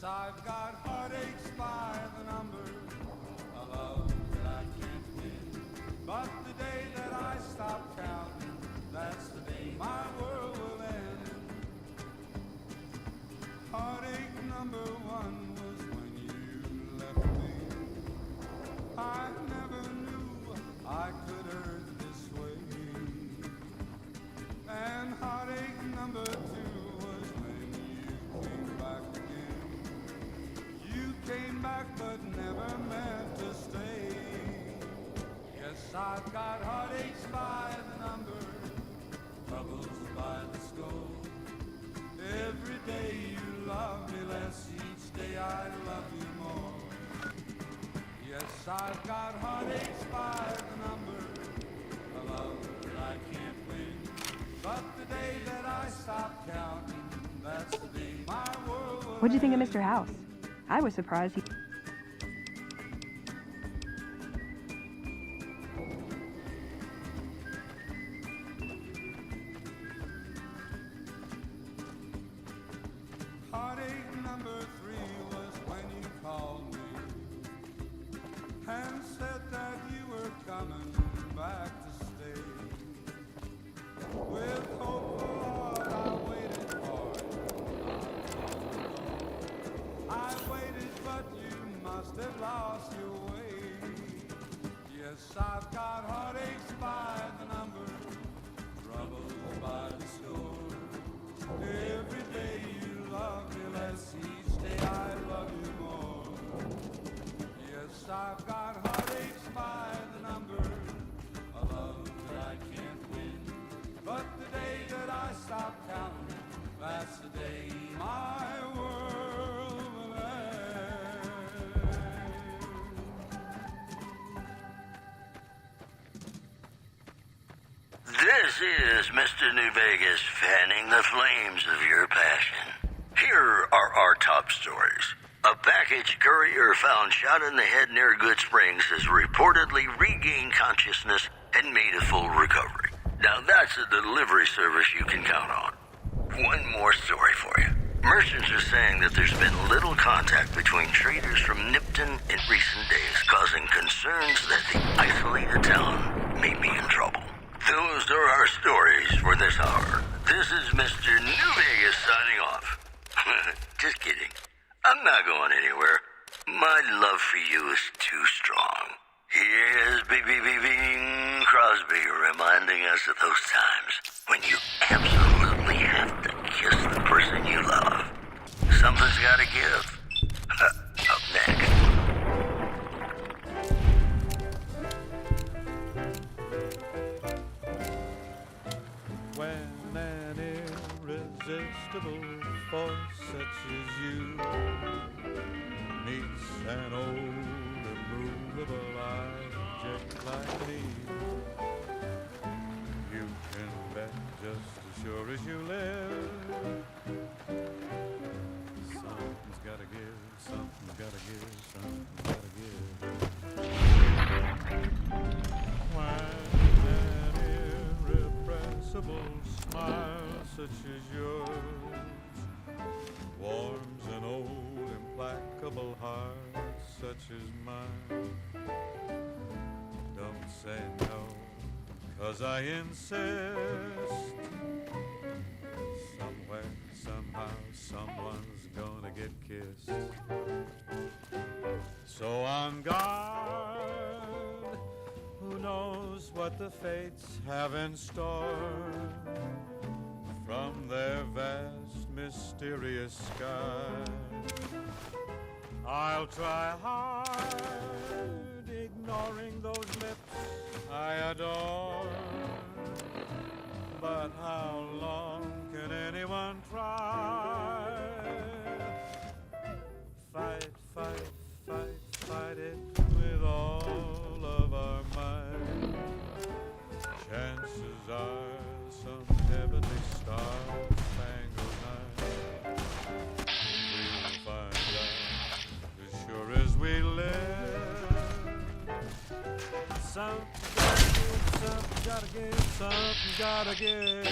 I've got heartaches by the number, a love that I can't win. But the day that I stop counting, that's the day my world will end. Heartache number one was when you left me. I never knew I could hurt this way. And heartache number two was when you came back again. You came back but never meant to stay. Yes, I've got heartaches by the number, troubles by the score. Every day you love me less, each day I love you more. Yes, I've got heartaches by the number, a love that I can't win. But the day that I stop counting, that's the day my world will What'd you think of end. Mr. House? I was surprised he... Heartache number three was when you called me and said that you were coming back to stay. With hopeful heart I waited for you. I waited, but you must have lost your way. Yes, I've got heartaches by the number, troubles by the score. Every day you love me less, each day I love you more. Yes, I've got heartaches by the number, a love that I can't win. But the day that I stop counting, that's the day my world will end. This is Mr. New Vegas fanning the flames of your passion. Here are our top stories. A package courier found shot in the head near Good Springs has reportedly regained consciousness and made a full recovery. Now that's a delivery service you can count on. One more story for you. Merchants are saying that there's been little contact between traders from Nipton in recent days, causing concerns that the isolated town may be in trouble. Those are our stories for this hour. This is Mr. New Vegas signing off. Just kidding. I'm not going anywhere. My love for you is too strong. Here's Bing Crosby reminding us of those times when you absolutely have to kiss the person you love. Something's gotta give. Up next. When an irresistible force such as you meets an old immovable object like me, you can bet just as sure as you live, something's gotta give, something's gotta give, something's gotta give. When an irrepressible smile such as yours warms an old implacable heart such as mine, don't say no, 'cause I insist. Somewhere, somehow, someone's gonna get kissed. So on guard, who knows what the fates have in store from their vast, mysterious sky. I'll try hard, ignoring those lips I adore. But how long can anyone try? Fight, fight, fight, fight it with all of our might. Chances are some heavenly star-spangled night we'll find out as sure as we live. Something's gotta give, something's gotta give.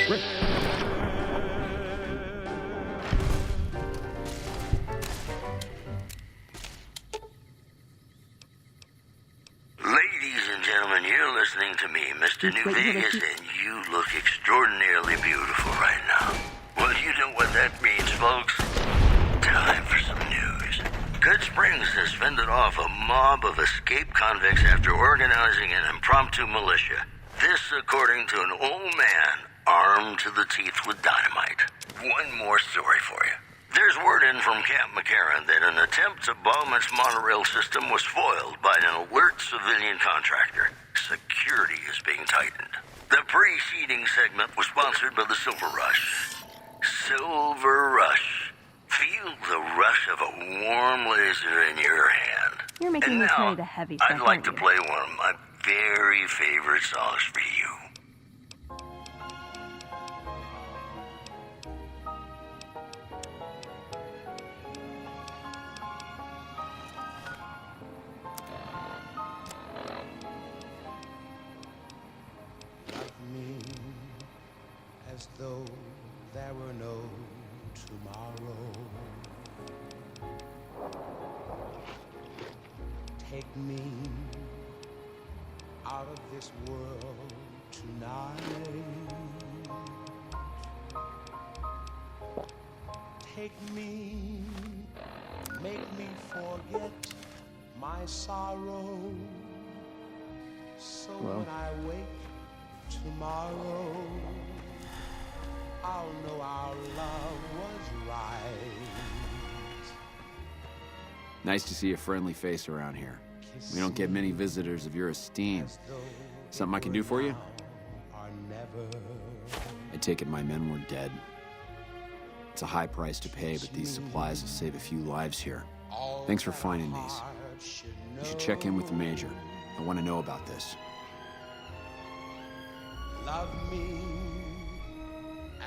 gentlemen, you're listening to me, Mr. New Vegas, and you look extraordinarily beautiful right now. Well, you know what that means, folks. Time for some news. Good Springs has fended off a mob of escaped convicts after organizing an impromptu militia. This according to an old man armed to the teeth with dynamite. One more story for you. There's word in from Camp McCarran that an attempt to bomb its monorail system was foiled by an alert civilian contractor. Security is being tightened. The preceding segment was sponsored by the Silver Rush. Silver Rush. Feel the rush of a warm laser in your hand. You're making me carry the heavy stuff. I'd like to play one of my very favorite songs for you. As though there were no tomorrow. Take me out of this world tonight. Take me, make me forget my sorrow. So when I wake tomorrow, I'll know our love was right. Nice to see a friendly face around here. We don't get many visitors of your esteem. Something I can do for you? I take it my men were dead. It's a high price to pay, but these supplies will save a few lives here. Thanks for finding these. You should check in with the Major. I want to know about this. Love me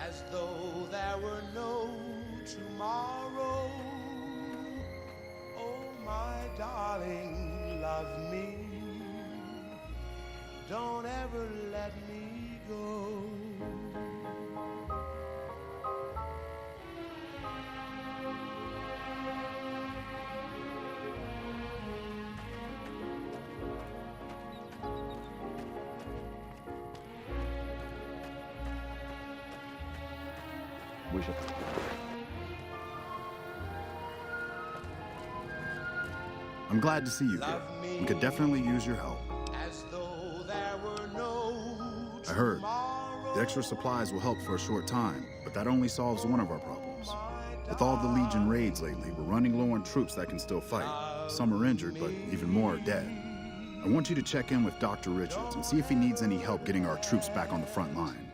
as though there were no tomorrow. Oh, my darling, love me. Don't ever let me go. I'm glad to see you here. We could definitely use your help. I heard. The extra supplies will help for a short time, but that only solves one of our problems. With all the Legion raids lately, we're running low on troops that can still fight. Some are injured, but even more are dead. I want you to check in with Dr. Richards and see if he needs any help getting our troops back on the front line.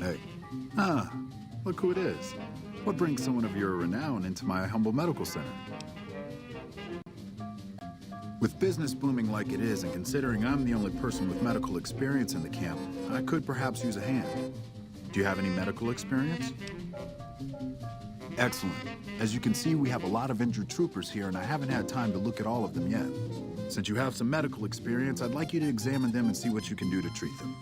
Hey. Ah, look who it is. What brings someone of your renown into my humble medical center? With business booming like it is, and considering I'm the only person with medical experience in the camp, I could perhaps use a hand. Do you have any medical experience? Excellent. As you can see, we have a lot of injured troopers here, and I haven't had time to look at all of them yet. Since you have some medical experience, I'd like you to examine them and see what you can do to treat them.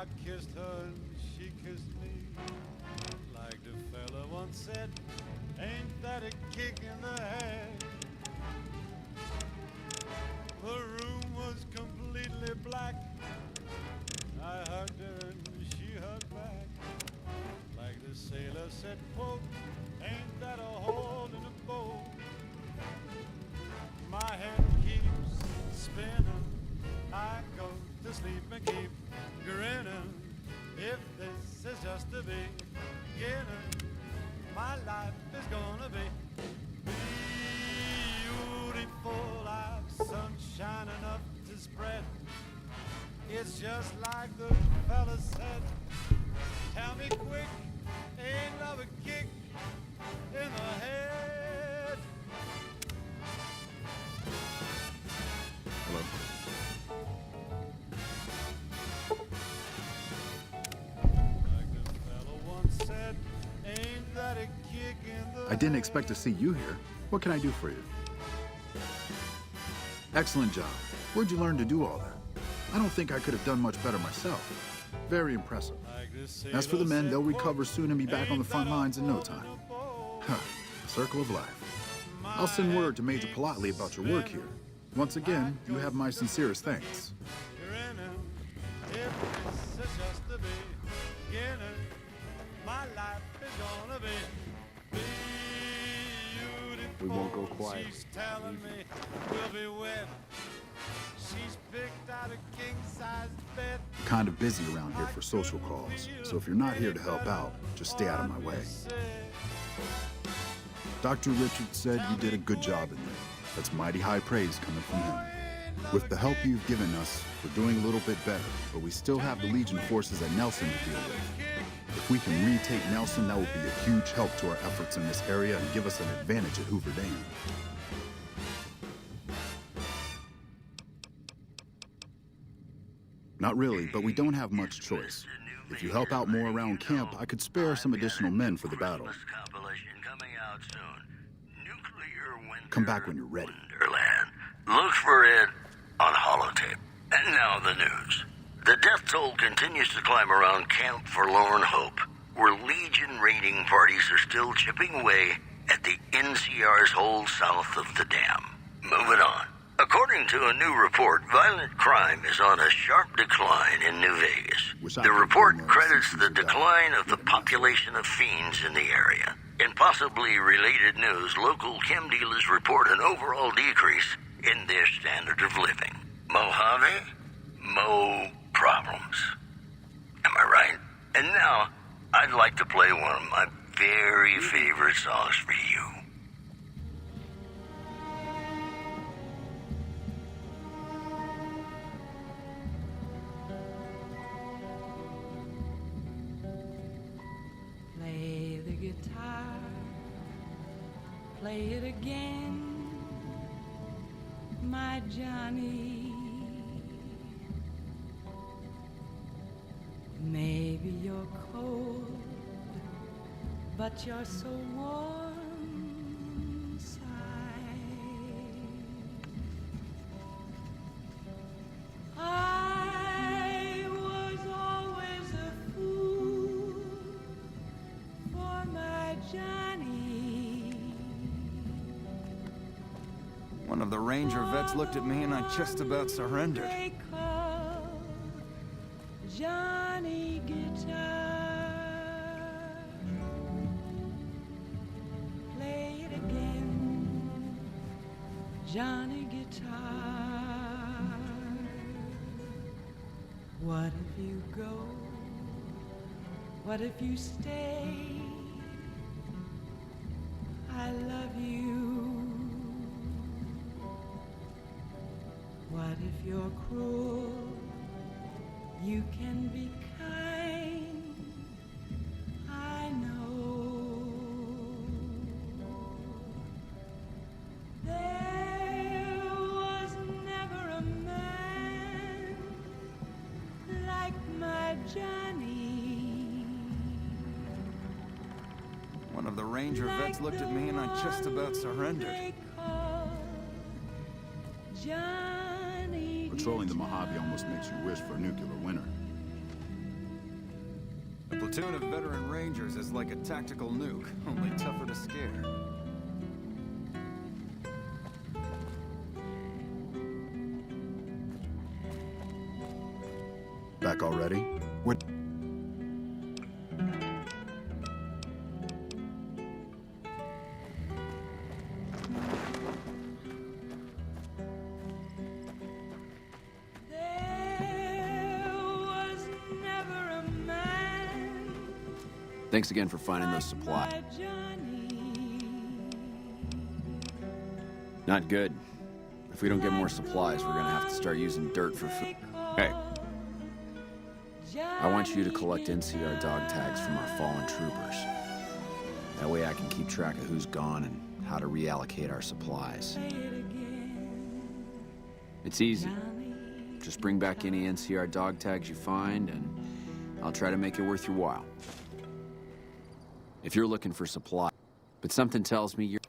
I kissed her and she kissed me, like the fella once once said, ain't that a kick in the head? The room was completely black. I hugged her and she hugged back. Like the sailor said, quote, ain't that a hole in a boat? My head keeps spinning. I go to sleep and keep grinning. If this is just the beginning, my life is gonna be beautiful. I've sunshine enough to spread. It's just like the fella said. Tell me quick, ain't love a kick in the head? Hello. Like the fella once said, ain't that a kick in the I didn't expect to see you here. What can I do for you? Excellent job. Where'd you learn to do all that? I don't think I could have done much better myself. Very impressive. As for the men, they'll recover soon and be back on the front lines in no time. Huh. Circle of life. I'll send word to Major Politely about your work here. Once again, you have my sincerest thanks. We won't go quiet. She's telling me we'll be wed. She's picked out a king-size bed. I'm kind of busy around here for social calls, so if you're not here to help out, just stay out of my way. Dr. Richard said you did a good job in there. That's mighty high praise coming from him. With the help you've given us, we're doing a little bit better, but we still have the Legion forces at Nelson to deal with. If we can retake Nelson, that will be a huge help to our efforts in this area and give us an advantage at Hoover Dam. Not really, but we don't have much choice. If you help out more around camp, I could spare some additional men for the battle. Come back when you're ready. Wonderland. Look for it on holotape. And now the news. The death toll continues to climb around Camp Forlorn Hope, where Legion raiding parties are still chipping away at the NCR's hold south of the dam. Moving on. According to a new report, violent crime is on a sharp decline in New Vegas. The report credits the decline of the population of fiends in the area. In possibly related news, local chem dealers report an overall decrease in their standard of living. Mojave? Mo problems. Am I right? And now, I'd like to play one of my very favorite songs for you. Play the guitar, play it again, my Johnny. Maybe you're cold, but you're so warm inside. I was always a fool for my Johnny. One of the Ranger vets looked at me and I just about surrendered. They call Johnny Guitar. Play it again, Johnny Guitar. What if you go? What if you stay? I love you. What if you're cruel? You can be kind, I know. There was never a man like my Johnny. One of the Ranger vets looked at me and I just about surrendered. They call Johnny Patrolling the Mojave almost makes you wish for a nuclear winter. A platoon of veteran rangers is like a tactical nuke, only tougher to scare. Back already? What? Thanks again for finding those supplies. Not good. If we don't get more supplies, we're gonna have to start using dirt for food. Hey. I want you to collect NCR dog tags from our fallen troopers. That way I can keep track of who's gone and how to reallocate our supplies. It's easy. Just bring back any NCR dog tags you find, and I'll try to make it worth your while. If you're looking for supply, but something tells me you're...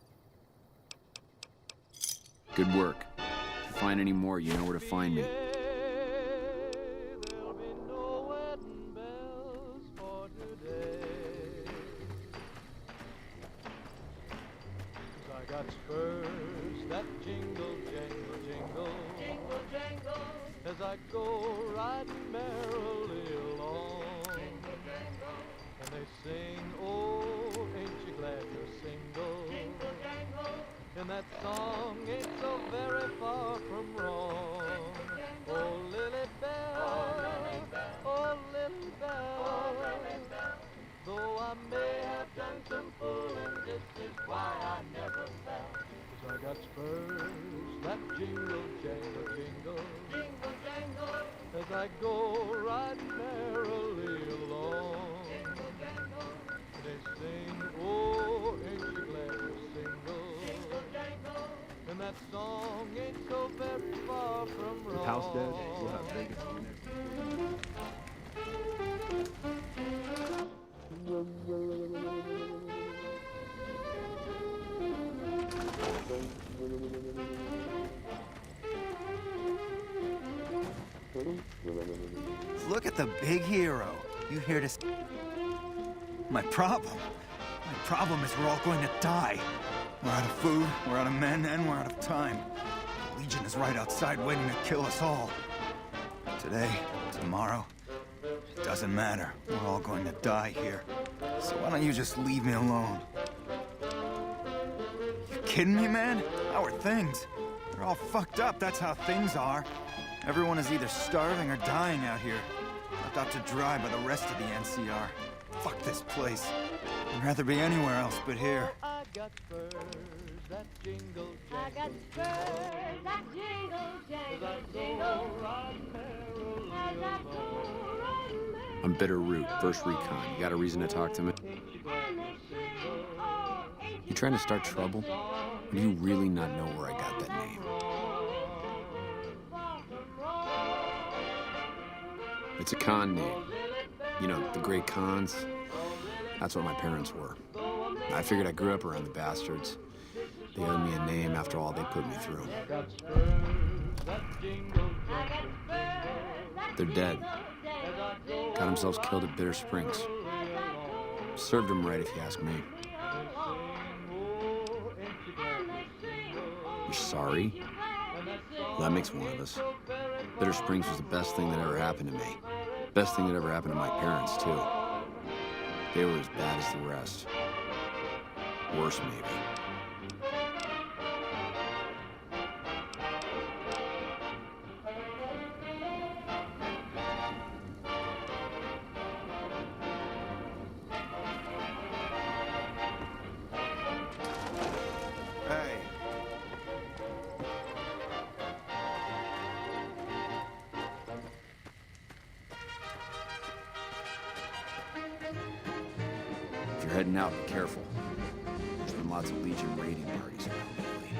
Good work. If you find any more, you know where to find me. I got spurs that jingle, jangle, jingle, jingle, jangle, as I go riding merrily along. Jingle, jangle, and they sing, oh, ain't you glad you're single? Jingle, jangle, and that song ain't so very far from wrong. Oh, Lily Bell, oh, Lily Bell, though I may have done some fooling, this is why I never fell. 'Cause I got spurs that jingle, jangle, jingle, jingle, jangle, as I go riding merrily along. Jingle, jangle, they sing, oh, ain't you glad you're single? Jingle, jangle, and that song ain't so very far from wrong. House dead, we'll have Vegas in there. Look at the big hero. You here to... My problem is we're all going to die. We're out of food, we're out of men, and we're out of time. The Legion is right outside waiting to kill us all. Today, tomorrow, it doesn't matter. We're all going to die here. So why don't you just leave me alone? You kidding me, man? How are things? They're all fucked up, that's how things are. Everyone is either starving or dying out here, left out to dry by the rest of the NCR. Fuck this place. I'd rather be anywhere else but here. I got spurs that jingle, I got spurs that jingle, jangle, jingle, as I go riding merrily. I'm Bitter Root, First Recon. You got a reason to talk to me? And they sing, oh, ain't You trying to start trouble? Or do you really not know where I got that name? It's a con name. You know, the great cons. That's what my parents were. I figured I grew up around the bastards. They owed me a name after all they put me through. They're dead. Got themselves killed at Bitter Springs. Served them right if you ask me. You're sorry? Well, that makes one of us. Bitter Springs was the best thing that ever happened to me. Best thing that ever happened to my parents, too. They were as bad as the rest. Worse, maybe. Hey. If you're heading out, be careful. There's been lots of Legion raiding parties around lately.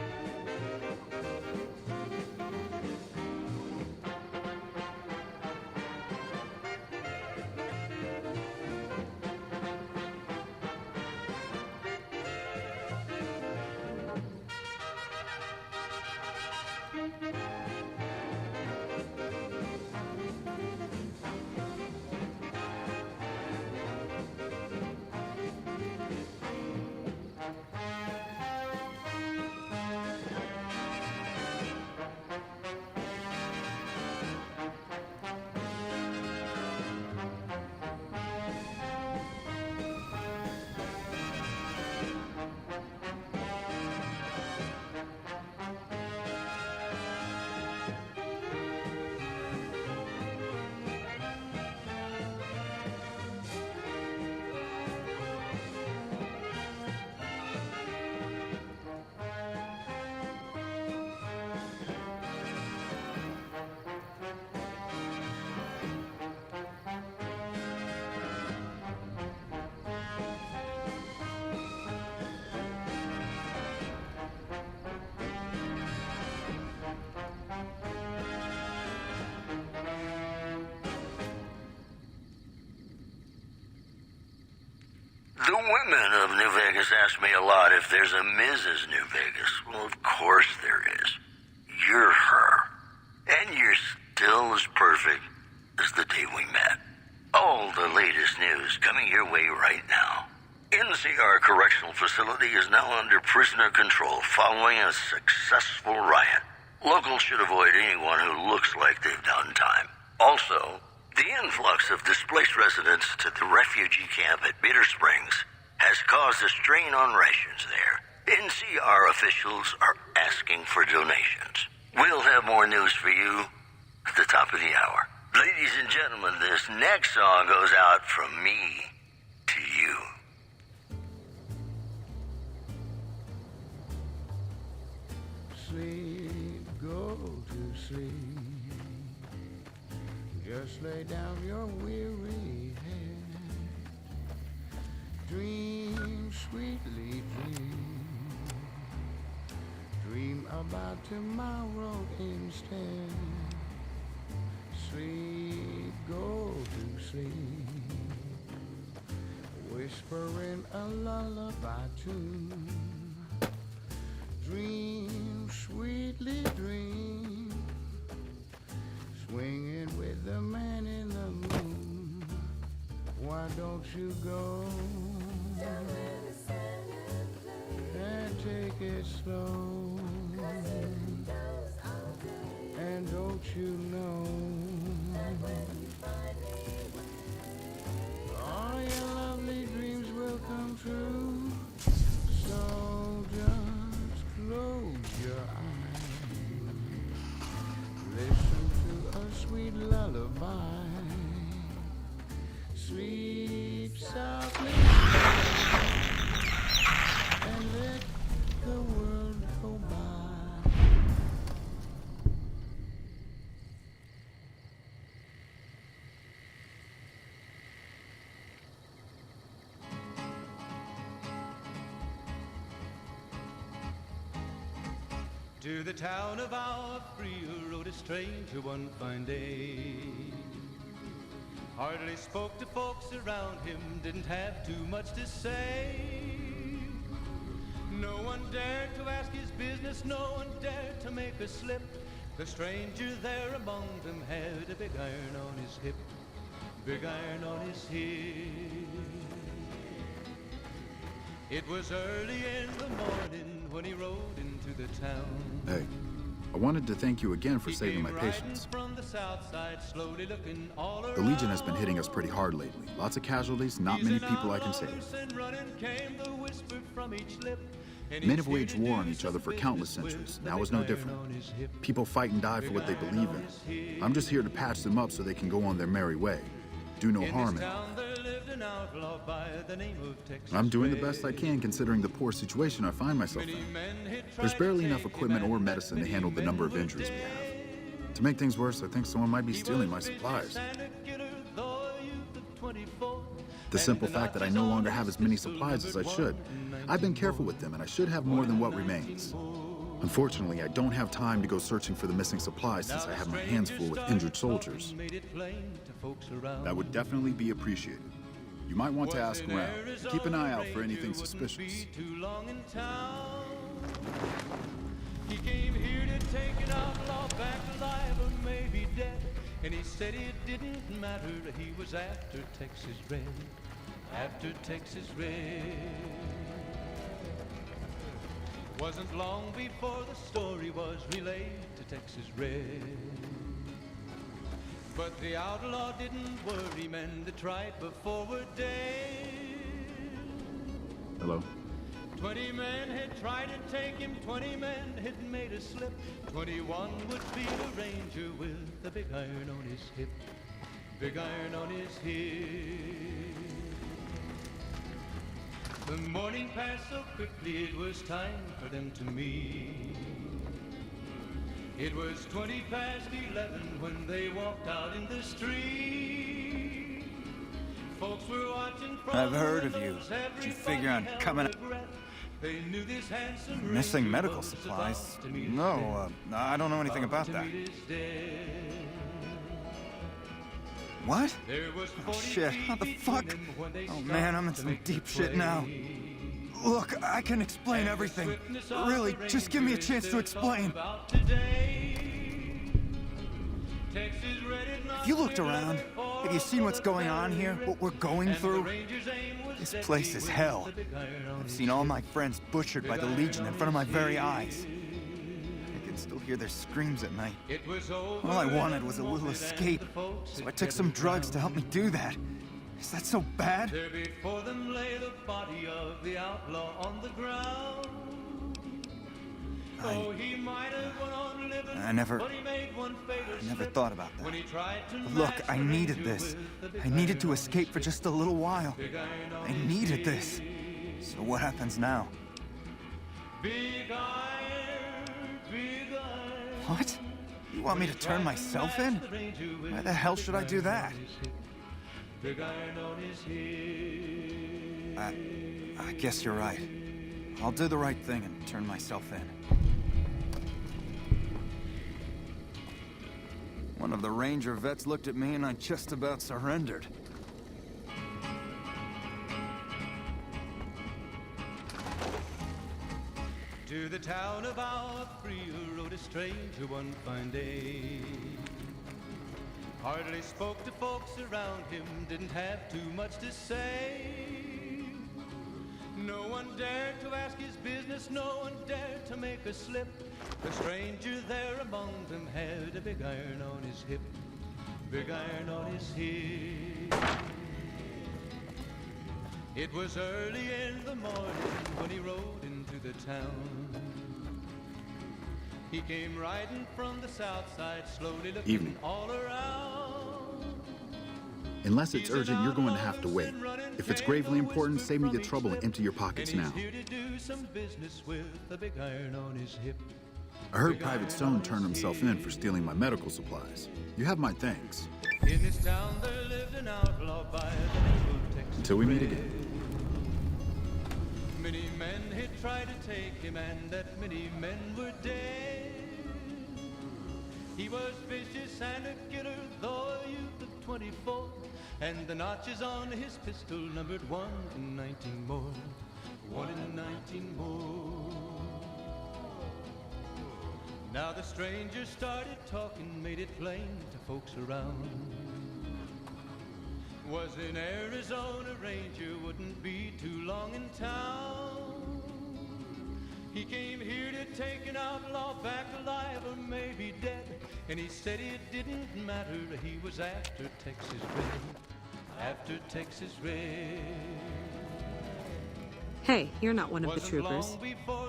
The women of New Vegas ask me a lot if there's a Mrs. New Vegas. Well, of course there is. You're her. And you're still as perfect as the day we met. All the latest news coming your way right now. NCR Correctional Facility is now under prisoner control following a successful riot. Locals should avoid anyone who looks like they've done time. Also, the influx of displaced residents to the refugee camp at Bitter Springs has caused a strain on rations there. NCR officials are asking for donations. We'll have more news for you at the top of the hour. Ladies and gentlemen, this next song goes out from me to you. Sleep, go to sleep. Just lay down your weary head. Dream, sweetly dream. Dream about tomorrow instead. Sleep, go to sleep. Whispering a lullaby tune. Dream, sweetly dream. Swinging with the man in the moon. Why don't you go and take it slow? And don't you know all your lovely dreams will come true? So just close your eyes. Listen to a sweet lullaby. Sleep softly and let the world go by. To the town of our Fria rode a stranger one fine day. Hardly spoke to folks around him, didn't have too much to say. No one dared to ask his business, no one dared to make a slip. The stranger there among them had a big iron on his hip, big iron on his hip. It was early in the morning when he rode into the town. Hey, I wanted to thank you again for saving my patients. From the south side, slowly looking all The Legion has been hitting us pretty hard lately. Lots of casualties, not many people I can save. Men have waged war on each other for countless centuries. Now is no different. People fight and die for what they believe in. I'm just here to patch them up so they can go on their merry way. Do no harm in all that. I'm doing the best I can considering the poor situation I find myself in. There's barely enough equipment or medicine to handle the number of injuries we have. To make things worse, I think someone might be stealing my supplies. The simple fact that I no longer have as many supplies as I should. I've been careful with them and I should have more than what remains. Unfortunately, I don't have time to go searching for the missing supplies since I have my hands full with injured soldiers. That would definitely be appreciated. You might want to ask around. Keep an eye out for anything suspicious. He came here to take an outlaw back alive or maybe dead. And he said it didn't matter, he was after Texas Red. After Texas Red. Wasn't long before the story was relayed to Texas Red. But the outlaw didn't worry, men that tried before were dead. Hello? 20 men had tried to take him, 20 men had made a slip. 21 would be a ranger with a big iron on his hip, big iron on his hip. The morning passed so quickly, it was time for them to meet. It was 20 past 11 when they walked out in the street. Folks were watching from I've heard of you. Did you figure on coming? They knew this handsome Missing medical supplies? No, I don't know anything about that. What? Oh, shit. What the fuck? Oh, man, I'm in some deep shit now. Look, I can explain everything. Really, just give me a chance to explain. Have you looked around? Have you seen what's going on here? What we're going through? This place is hell. I've seen all my friends butchered by the Legion in front of my very eyes. I can still hear their screams at night. All I wanted was a little escape, so I took some drugs to help me do that. Is that so bad? There before them lay the body of the outlaw on the ground. I never thought about that. But look, I needed this. I needed to escape for just a little while. I needed this. So what happens now? What? You want me to turn myself in? Why the hell should I do that? I guess you're right. I'll do the right thing and turn myself in. One of the Ranger vets looked at me and I just about surrendered. To the town of our Priya rode a stranger one fine day. Hardly spoke to folks around him, didn't have too much to say. No one dared to ask his business, no one dared to make a slip. The stranger there among them had a big iron on his hip, big iron on his hip. It was early in the morning when he rode into the town. He came riding from the south side, slowly looking all around. Unless it's urgent, you're going to have to wait. If it's gravely important, save me the trouble and empty your pockets now. I heard Private Stone turned himself in for stealing my medical supplies. You have my thanks. In this town there lived an outlaw by the name of Texas. Until we meet again. Many men had tried to take him, and that many men were dead. He was vicious and a killer, though a youth of 24, and the notches on his pistol numbered 1 in 19 more, 1 in 19 more. Now the stranger started talking, made it plain to folks around. Was in Arizona Ranger, wouldn't be too long in town. He came here to take an outlaw back alive or maybe dead, and he said it didn't matter, he was after Texas Red, after Texas Red. Hey, you're not one of the troopers.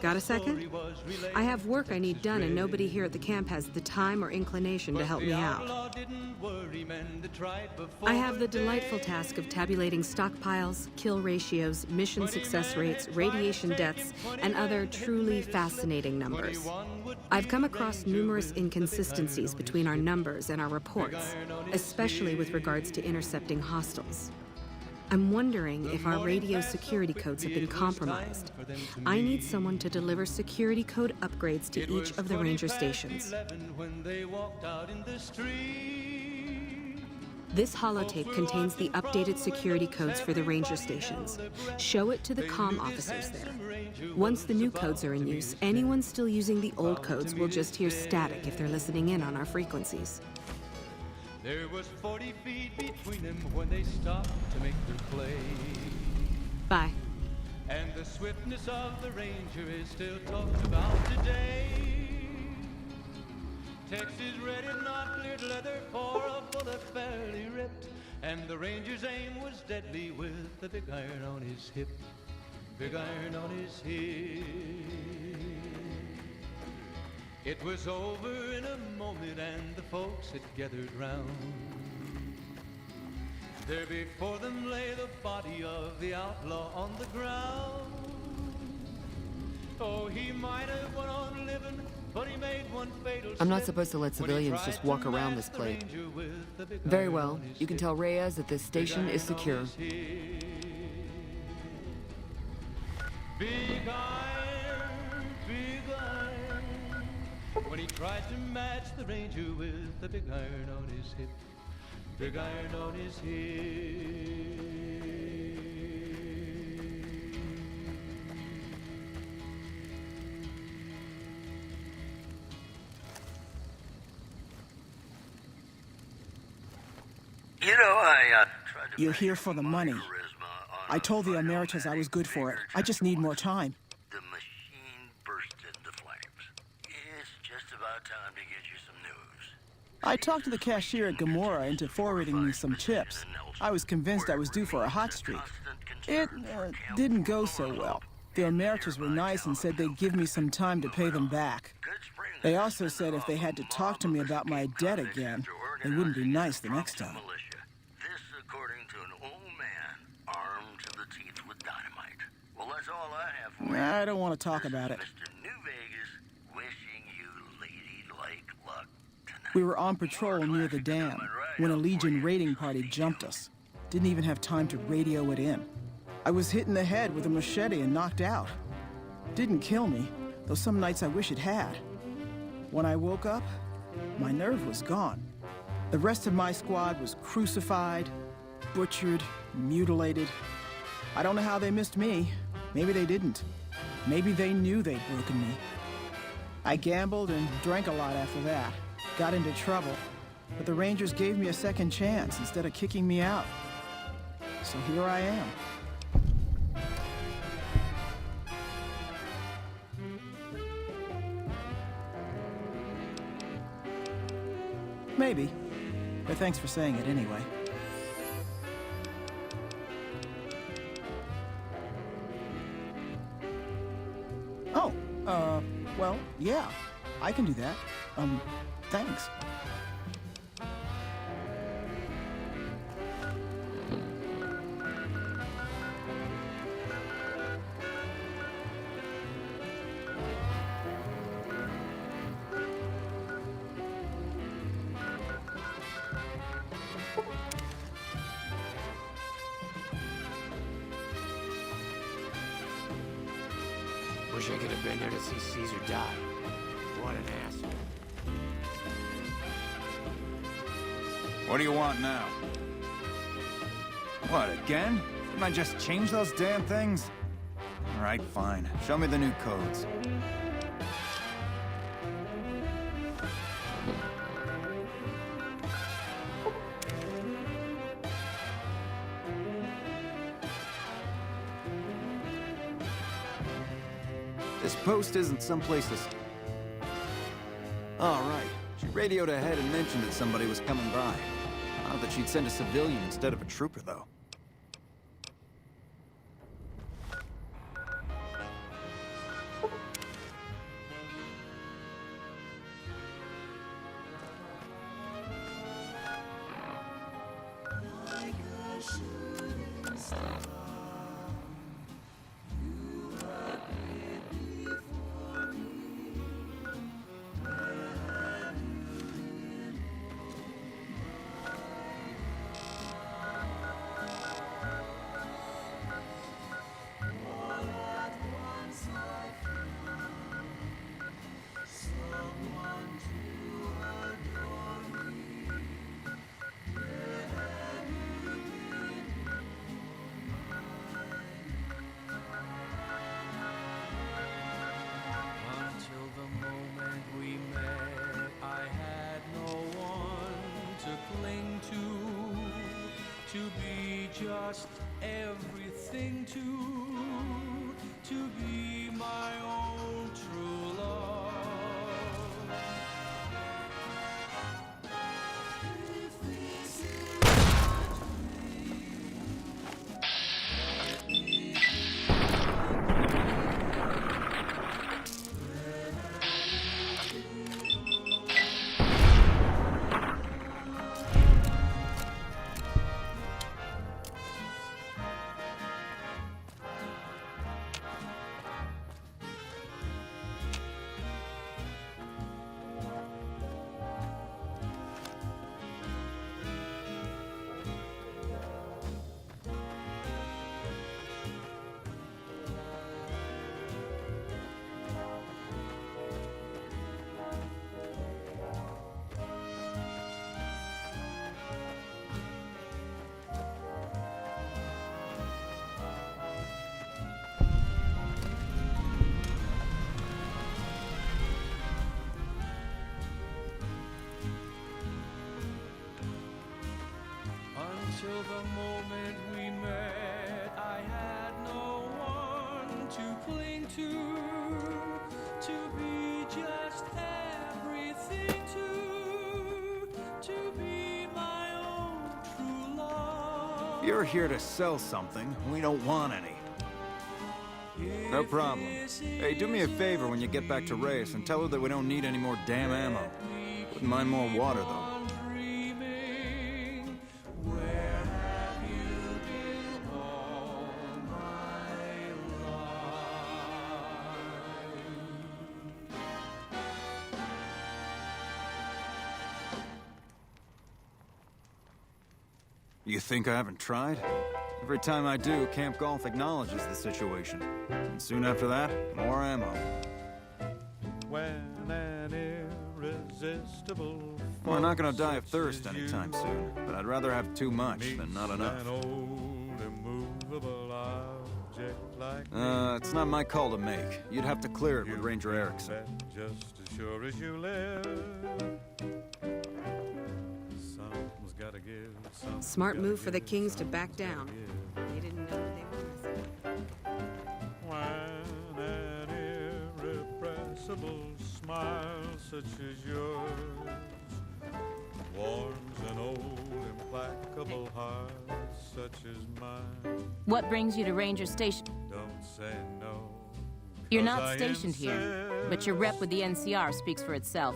Got a second? I have work I need done, and nobody here at the camp has the time or inclination to help me out. I have the delightful task of tabulating stockpiles, kill ratios, mission success rates, radiation deaths, and other truly fascinating numbers. I've come across numerous inconsistencies between our numbers and our reports, especially with regards to intercepting hostiles. I'm wondering if our radio security codes have been compromised. I need someone to deliver security code upgrades to each of the ranger stations. This holotape contains the updated security codes for the ranger stations. Show it to the comm officers there. Once the new codes are in use, anyone still using the old codes will just hear static if they're listening in on our frequencies. There was 40 feet between them when they stopped to make their play. Bye. And the swiftness of the Ranger is still talked about today. Texas Red is not cleared leather for a bullet fairly ripped, and the Ranger's aim was deadly with the big iron on his hip, big iron on his hip. It was over in a moment and the folks had gathered round. There before them lay the body of the outlaw on the ground. Oh, he might have went on living, but he made one fatal slip. I'm not supposed to let civilians just walk around this place. Very well. You can tell Reyes that this station is secure. Big iron, big iron. When he tried to match the Ranger with the big iron on his hip, Big iron on his head. You know, I tried to... You're here for the money. I told the Emeritus I was good for it. I just need more time. The machine burst into flames. It's just about time to get you some news. I talked to the cashier at Gamora into forwarding me some chips. I was convinced I was due for a hot streak. It didn't go so well. The Emeritus were nice and said they'd give me some time to pay them back. They also said if they had to talk to me about my debt again, they wouldn't be nice the next time. This according to an old man armed to the teeth with dynamite. Well, that's all I have for you. I don't want to talk about it. Mr. New Vegas wishing you ladylike luck tonight. We were on patrol near the dam when a Legion raiding party jumped us. Didn't even have time to radio it in. I was hit in the head with a machete and knocked out. Didn't kill me, though some nights I wish it had. When I woke up, my nerve was gone. The rest of my squad was crucified, butchered, mutilated. I don't know how they missed me. Maybe they didn't. Maybe they knew they'd broken me. I gambled and drank a lot after that. Got into trouble. But the Rangers gave me a second chance instead of kicking me out. So here I am. Maybe. But thanks for saying it anyway. Oh, well, yeah. I can do that. Thanks. Wish I could have been there to see Caesar die. What an asshole. What do you want now? What, again? Didn't I just change those damn things? All right, fine. Show me the new codes. This post isn't someplace to... All right. She radioed ahead and mentioned that somebody was coming by. Not that she'd send a civilian instead of a trooper, though. to be just everything to be my own true love. moment we met, I had no one to cling to be just everything to be my own true love. You're here to sell something. We don't want any. No problem. Hey, do me a favor when you get back to Reyes and tell her that we don't need any more damn ammo. Wouldn't mind more water, though. You think I haven't tried? Every time I do, Camp Golf acknowledges the situation. And soon after that, more ammo. When an irresistible We're not gonna die of thirst anytime soon, but I'd rather have too much than not enough. An old immovable object like It's not my call to make. You'd have to clear it with Ranger Erickson. just as sure as you live. Something's gotta give. Smart move for the Kings to back down. They didn't know what they were missing. When an irrepressible smile such as yours warms an old implacable heart such as mine. What brings you to Ranger Station? Don't say no. You're not stationed here, but your rep with the NCR speaks for itself.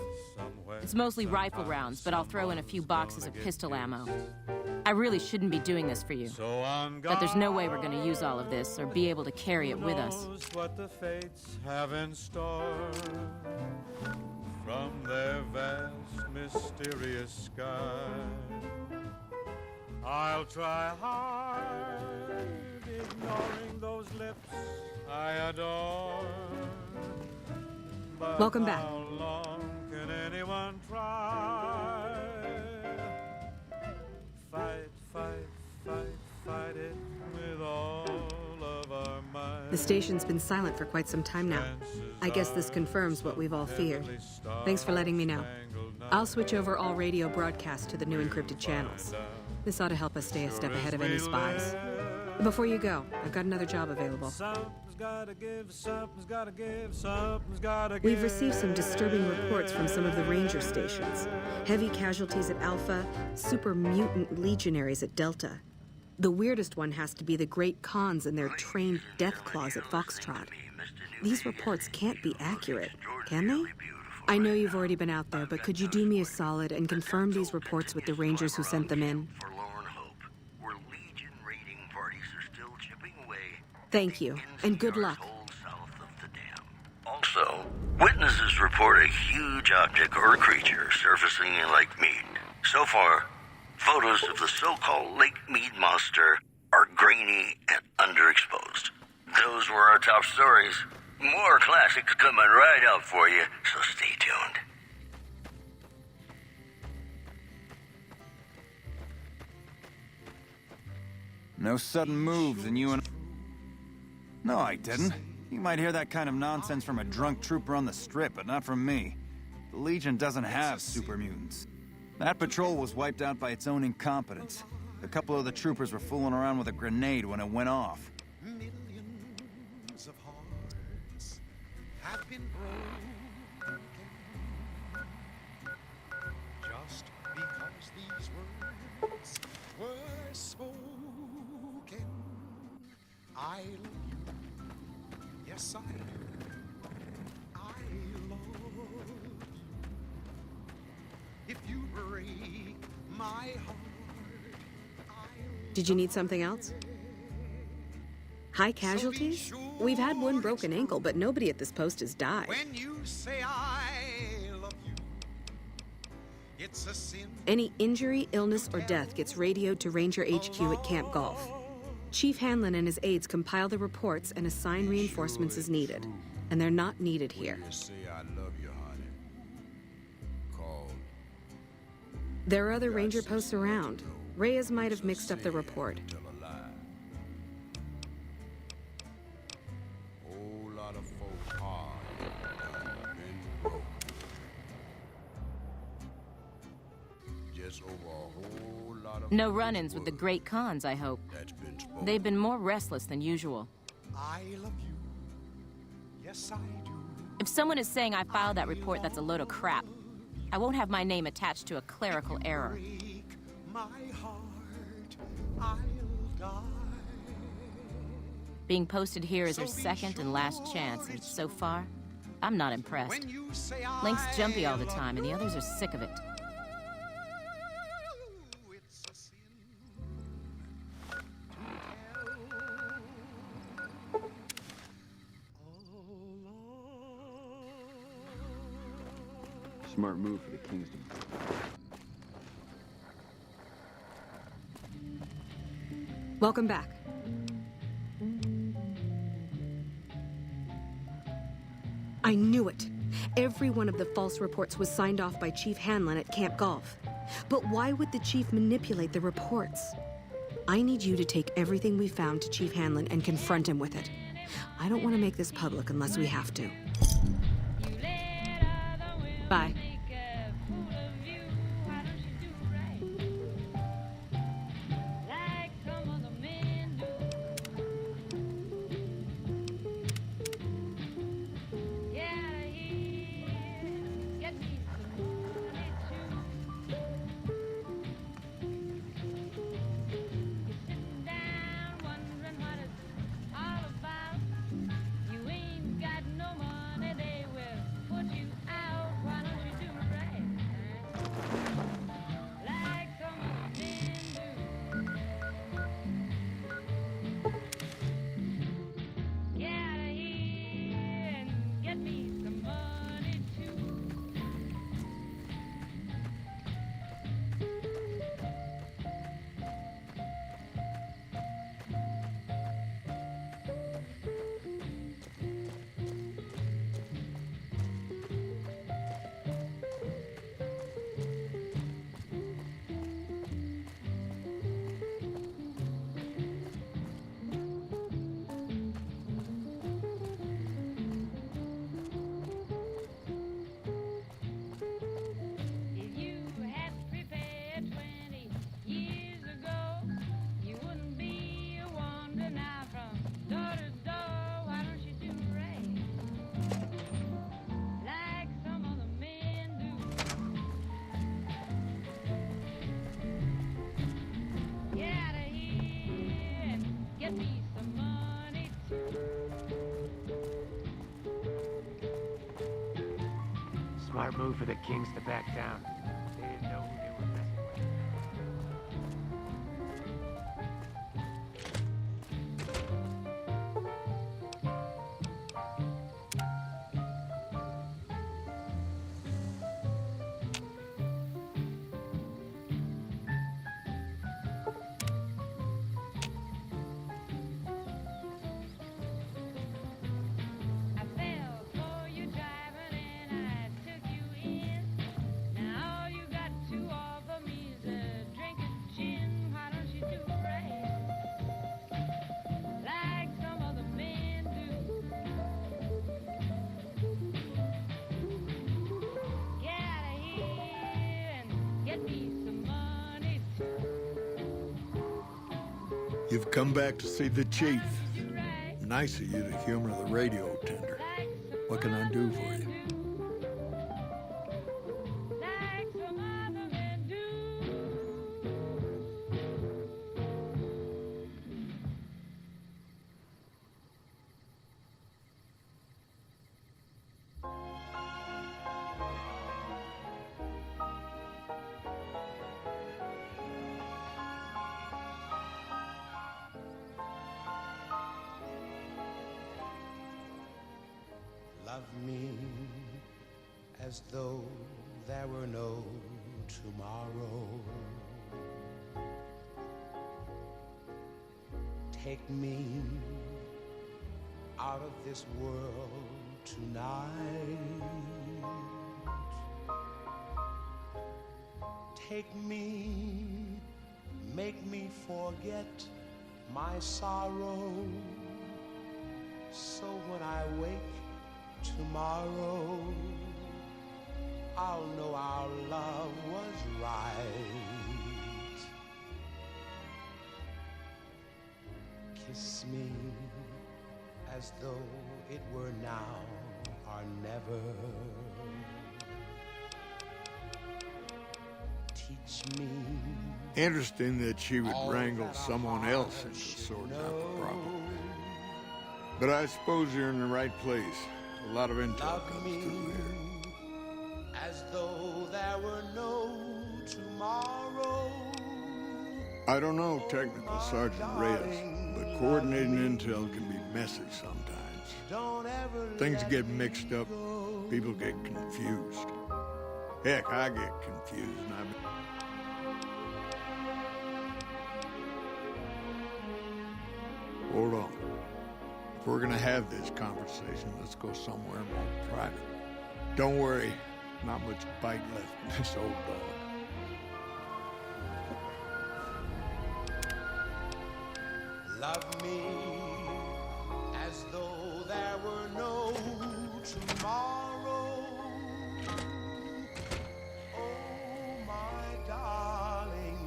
It's mostly rifle rounds, but I'll throw in a few boxes of pistol ammo. I really shouldn't be doing this for you, but there's no way we're going to use all of this or be able to carry it with us. What the fates have in store from their vast, mysterious sky. I'll try hard, ignoring those lips I adore. But Welcome back. How long can anyone try? Fight it with all of our might. The station's been silent for quite some time now. I guess this confirms what we've all feared. Thanks for letting me know. I'll switch over all radio broadcasts to the new encrypted channels. This ought to help us stay a step ahead of any spies. Before you go, I've got another job available. We've received some disturbing reports from some of the ranger stations. Heavy casualties at Alpha, super mutant legionaries at Delta. The weirdest one has to be the Great Khans and their trained death claws at Foxtrot. These reports can't be accurate, can they? I know you've already been out there, but could you do me a solid and confirm these reports with the rangers who sent them in? Thank you, and good luck. Also, witnesses report a huge object or creature surfacing in Lake Mead. So far, photos of the so-called Lake Mead monster are grainy and underexposed. Those were our top stories. More classics coming right up for you, so stay tuned. No sudden moves, and you and... No, I didn't. You might hear that kind of nonsense from a drunk trooper on the strip, but not from me. The Legion doesn't have super mutants. That patrol was wiped out by its own incompetence. A couple of the troopers were fooling around with a grenade when it went off. Millions of hearts have been broken just because these words were spoken. I love you. Yes, I love you. If you break my heart. Did you need something else? High casualties? We've had one broken ankle, but nobody at this post has died. When you say I love you, it's a sin. Any injury, illness, or death gets radioed to Ranger HQ at Camp Golf. Chief Hanlon and his aides compile the reports and assign reinforcements as needed. And they're not needed here. There are other Ranger posts around. Reyes might have mixed up the report. Just over a whole No run-ins with the great cons, I hope. They've been more restless than usual. I love you. Yes, I do. If someone is saying I filed that report, that's a load of crap. I won't have my name attached to a clerical error. My heart, I'll die. Being posted here is her second and last chance, and so far, I'm not impressed. Link's jumpy all the time, and the others are sick of it. Smart move for the Kingston. Welcome back. I knew it. Every one of the false reports was signed off by Chief Hanlon at Camp Golf. But why would the Chief manipulate the reports? I need you to take everything we found to Chief Hanlon and confront him with it. I don't want to make this public unless we have to. Bye. Smart move for the Kings to back down. They didn't know who they were messing with. You've come back to see the chief. Nice of you to humor the radio tender. What can I do for you? Love me as though there were no tomorrow. Take me out of this world tonight. Take me, make me forget my sorrow. So when I wake tomorrow, I'll know our love was right. Kiss me as though it were now or never. Teach me. Interesting that she would wrangle someone else into sorting out the problem. But I suppose you're in the right place. A lot of intel comes through here. As though there were no tomorrow. I don't know Technical Sergeant Reyes, but coordinating intel can be messy sometimes. Things get mixed up, people get confused. Heck, I get confused, and Hold on. If we're gonna have this conversation, let's go somewhere more private. Don't worry, not much bite left in this old dog. Love me as though there were no tomorrow. Oh, my darling,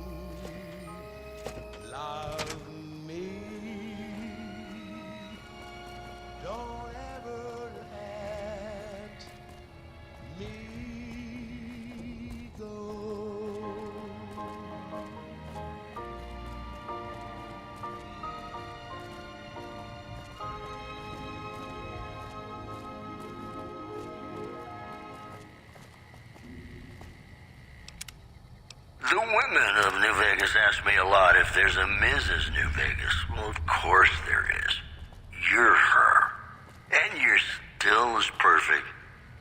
love me. Don't ever let me go. The women of New Vegas ask me a lot if there's a Mrs. New Vegas. Well, of course there is. You're her. And you're still as perfect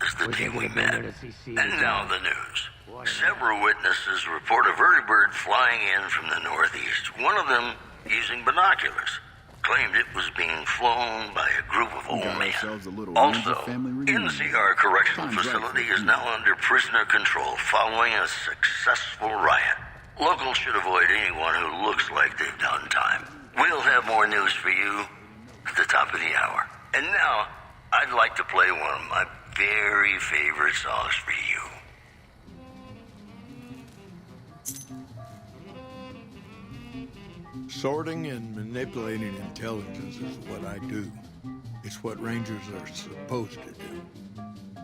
as the day we met. And now the news. Several witnesses report a vertibird flying in from the northeast. One of them, using binoculars, claimed it was being flown by a group of old men. Also, NCR Correctional Facility is now under prisoner control following a successful riot. Locals should avoid anyone who looks like they've done time. We'll have more news for you at the top of the hour. And now, I'd like to play one of my very favorite songs for you. Sorting and manipulating intelligence is what I do. It's what Rangers are supposed to do.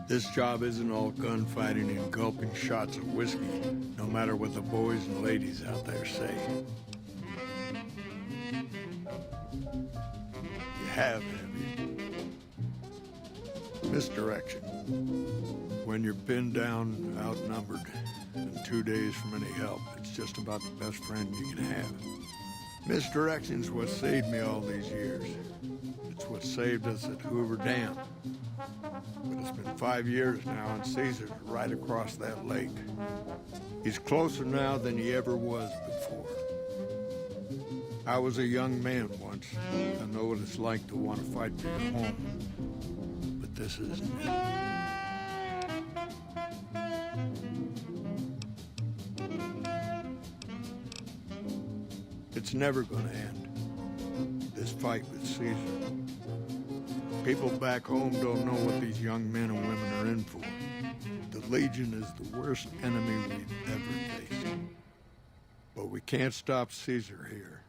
This job isn't all gunfighting and gulping shots of whiskey, no matter what the boys and ladies out there say. You have you? Misdirection. When you're pinned down, outnumbered, and 2 days from any help, it's just about the best friend you can have. Misdirection's what saved me all these years. It's what saved us at Hoover Dam. But it's been 5 years now, and Caesar's right across that lake. He's closer now than he ever was before. I was a young man once. I know what it's like to want to fight for your home. But this isn't it. It's never going to end, this fight with Caesar. People back home don't know what these young men and women are in for. The Legion is the worst enemy we've ever faced. But we can't stop Caesar here.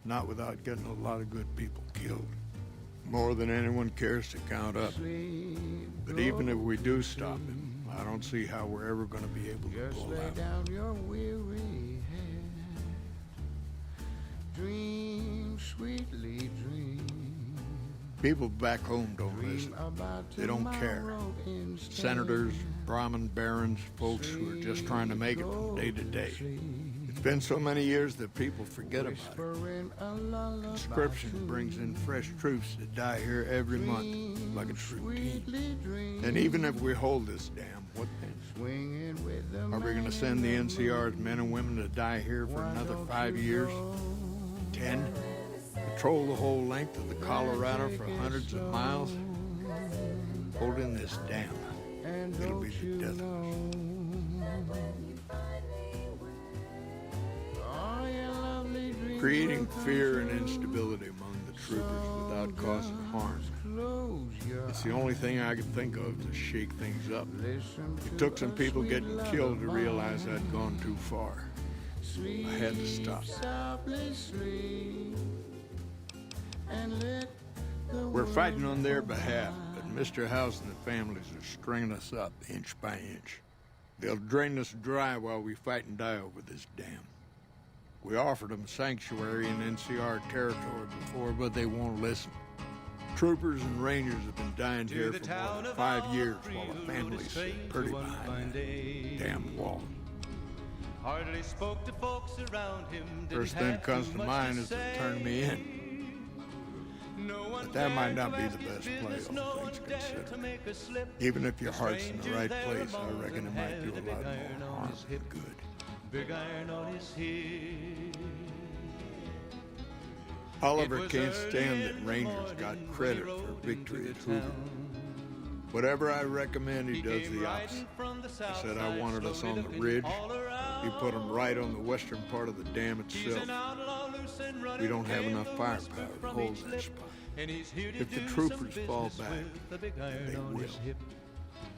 Not without getting a lot of good people killed. More than anyone cares to count up. But even if we do stop him, I don't see how we're ever going to be able to pull out. Down your weary head. Dream, sweetly dream. People back home don't listen. They don't care. Senators, Brahmin barons, folks who are just trying to make it from day to day. It's been so many years that people forget about it. Conscription brings in fresh troops that die here every month, like it's routine. And even if we hold this dam, what then? Are we going to send the NCR's men and women to die here for another 5 years? 10? Patrol the whole length of the Colorado for hundreds of miles? Holding this dam, it'll be the death of us. Creating fear and instability among the troopers without causing harm. It's the only thing I could think of to shake things up. It took some people getting killed to realize I'd gone too far. I had to stop. We're fighting on their behalf, but Mr. House and the families are stringing us up inch by inch. They'll drain us dry while we fight and die over this dam. We offered them sanctuary in NCR territory before, but they won't listen. Trappers and rangers have been dying here for more than 5 years while the families sit pretty behind that damn wall. Hardly spoke to folks around him. First thing that comes to mind is to turn me in. But that might not be the best play, all things considered. Even if your heart's in the right place, I reckon it might do a lot more harm than good. Big iron on his hip. Oliver can't stand that Rangers got credit for victory at Hoover. Whatever I recommend, he does the opposite. He said I wanted us on the ridge. He put them right on the western part of the dam itself. We don't have enough firepower to hold that spot. If the troopers fall back, and they will,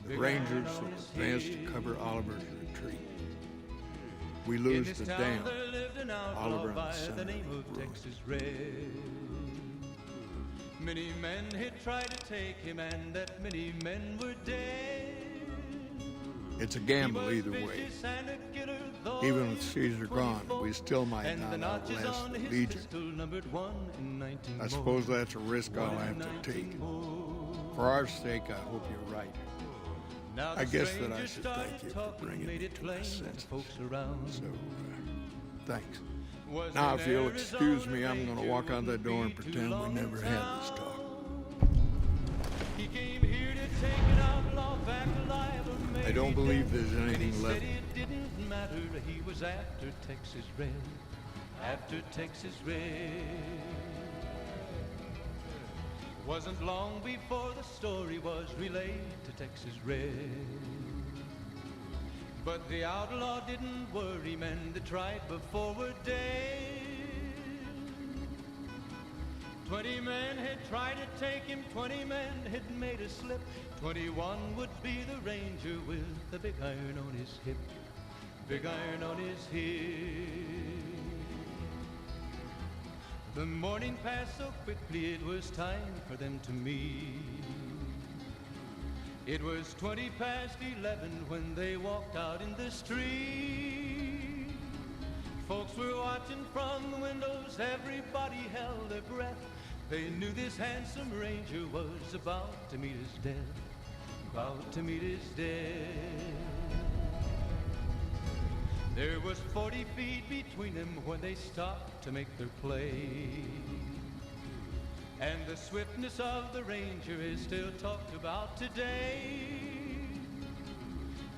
the Rangers will advance to cover Oliver's retreat. We lose the dam. Oliver and the Senator ruined. Many men had tried to take him, and that many men were dead. It's a gamble either way. Even with Caesar gone, we still might not outlast the Legion. I suppose that's a risk I'll have to take. For our sake, I hope you're right. I guess that I should thank you for bringing me to my senses. So, thanks. Now, if you'll excuse me, I'm going to walk out that door and pretend we never had this talk. I don't believe there's anything left. It didn't matter, he was after Texas Red. After Texas Red. Wasn't long before the story was relayed to Texas Red. But the outlaw didn't worry men that tried before were dead. 20 men had tried to take him, 20 men had made a slip. 21 would be the ranger with the big iron on his hip. Big iron on his hip. The morning passed so quickly it was time for them to meet. It was 20 past 11 when they walked out in the street. Folks were watching from the windows, everybody held their breath. They knew this handsome ranger was about to meet his death. About to meet his death. There was 40 feet between them when they stopped to make their play. And the swiftness of the ranger is still talked about today.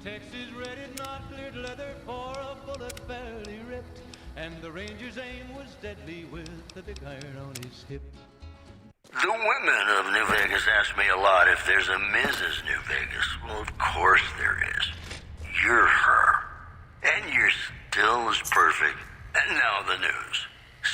Texas Red had not cleared leather for a bullet fairly ripped. And the ranger's aim was deadly with the big iron on his hip. The women of New Vegas ask me a lot if there's a Mrs. New Vegas. Well, of course there is. You're her. And you're still as perfect. And now the news.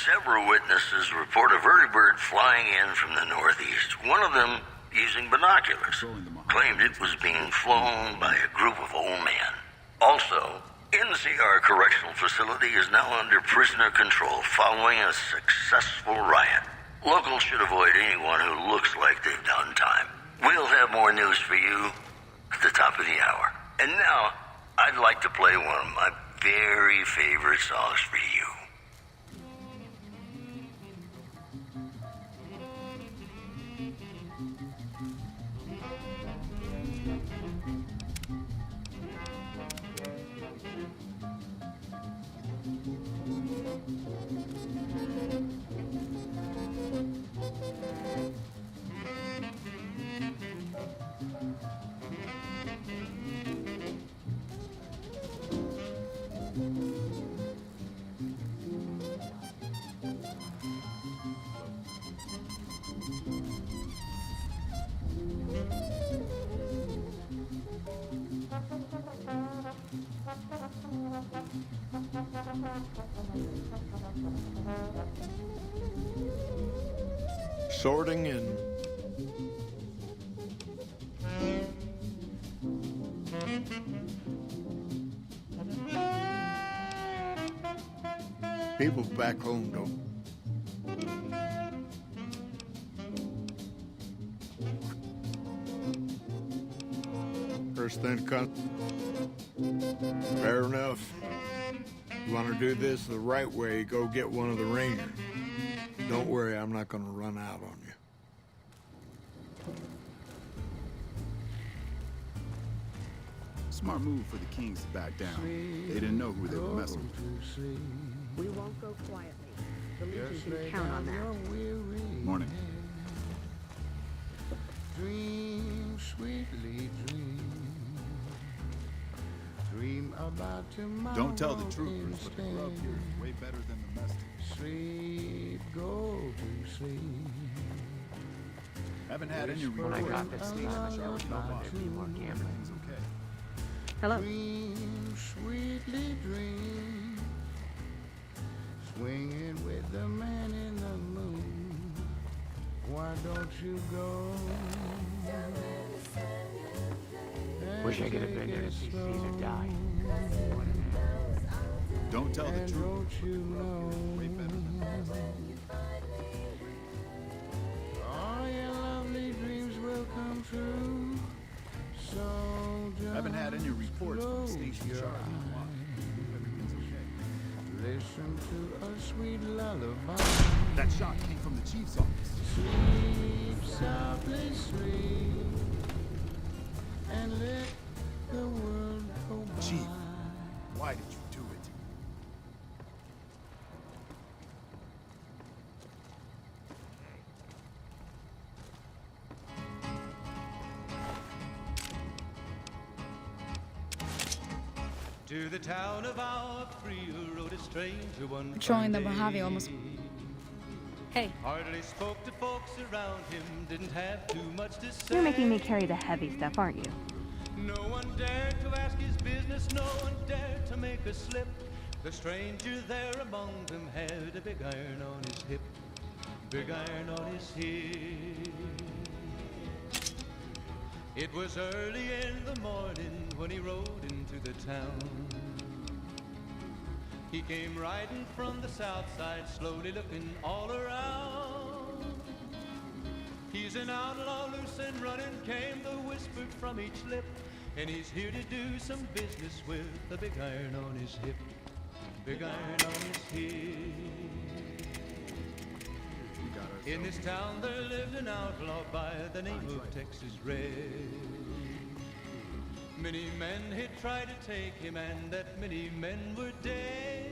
Several witnesses report a vertibird flying in from the northeast. One of them, using binoculars, claimed it was being flown by a group of old men. Also, NCR Correctional Facility is now under prisoner control following a successful riot. Locals should avoid anyone who looks like they've done time. We'll have more news for you at the top of the hour. And now, I'd like to play one of my very favorite songs for you. Sorting in. People back home don't Worst thing comes. Fair enough. You want to do this the right way, go get one of the Rangers. Don't worry, I'm not going to run out on you. Smart move for the Kings to back down. They didn't know who they were messing with. We won't go quietly. The Legion can count on that. Morning. Dream, sweetly dream. Dream about tomorrow. Don't tell the troopers, but the grub here is way better than the mess. Sleep, go to sleep. Haven't had any When I got this station assignment, there was no there'd be more gambling. Okay. Hello. Dream, sweetly dream. Swinging with the man in the moon. Why don't you go? Wish I could have been there to see Caesar die. Don't tell the And troopers, don't but the you grub know? here is way better than the mess. All your lovely dreams will come true. So just Haven't had any reports from close Station your Charlie in a while. Everything's okay. Listen to a sweet lullaby. That shot came from the chief's office. Sleep softly, sleep, and let the world go by. Chief, why did you do it? To the town of our free rode a stranger one Patrolling the fine Mojave day. almost. Hey, Hardly spoke to folks around him, didn't have too much to say. you're making me carry the heavy stuff, aren't you? No one dared to ask his business, no one dared to make a slip. The stranger there among them had a big iron on his hip, big iron on his hip. It was early in the morning when he rode into the town. He came riding from the south side, slowly looking all around. He's an outlaw, loose and running, came the whisper from each lip. And he's here to do some business with a big iron on his hip, big iron on his hip. In this town there lived an outlaw by the name of Texas Red. Many men had tried to take him, and that many men were dead.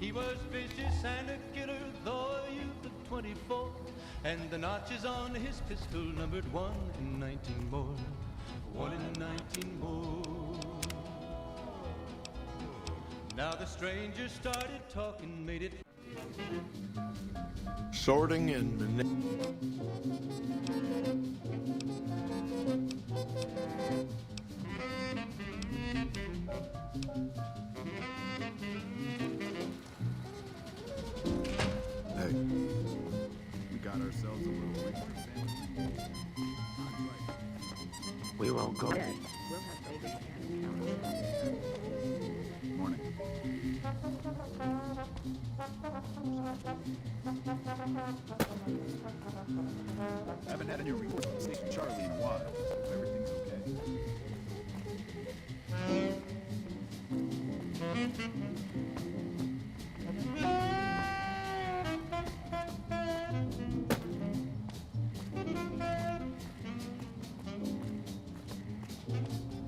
He was vicious and a killer, though a youth of 24, and the notches on his pistol numbered 1 in 19 more, 1 in 19 more. Now the stranger started talking, made it Sorting and Hey, we got ourselves a little Ranger family. We won't go. We'll have Vegas count. Morning. Haven't had any reports from Station Charlie in a while. Hope everything's okay.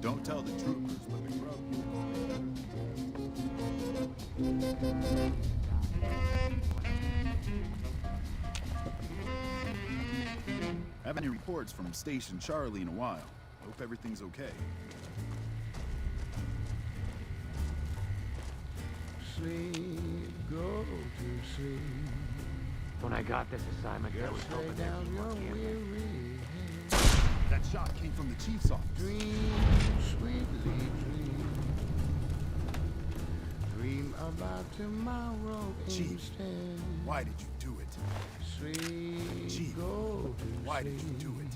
Don't tell the troopers, but the grub here is way better. Haven't any reports from Station Charlie in a while. Hope everything's okay. Sleep, go to sleep. When I got this assignment, I was hoping there'd be more gambling. That shot came from the chief's office. Dream, sweetly dream. Dream about tomorrow Chief, instead. why did you do it? Sleep, Chief, go to why did you do it?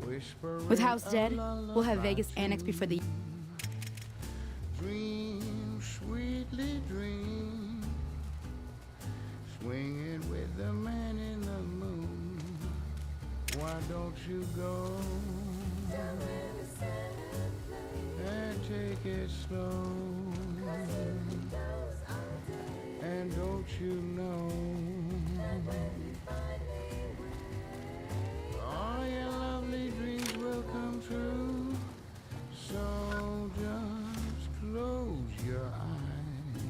Whispering With House a dead, we'll have lullaby Vegas to annexed before the. Dream, sweetly dream. Swinging with the man in the moon. Why don't you go? take it slow. And don't you know, all your lovely dreams will come true. So just close your eyes,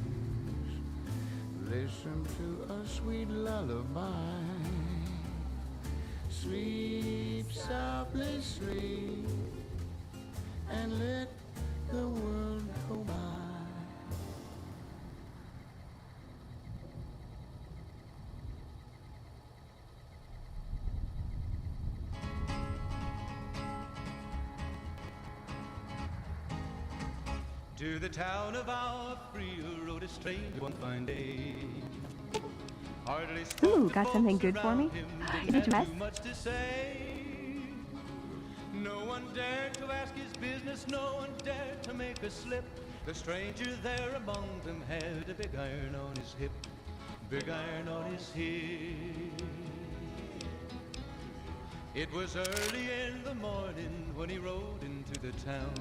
listen to a sweet lullaby. Sleep softly, sleep, and let the world go by. To the town of our free rode a stranger one fine day. Hardly Ooh, got something good for me? Is it your mess? much to say. No one dared to ask his business, no one dared to make a slip. The stranger there among them had a big iron on his hip, big iron on his hip. It was early in the morning when he rode into the town.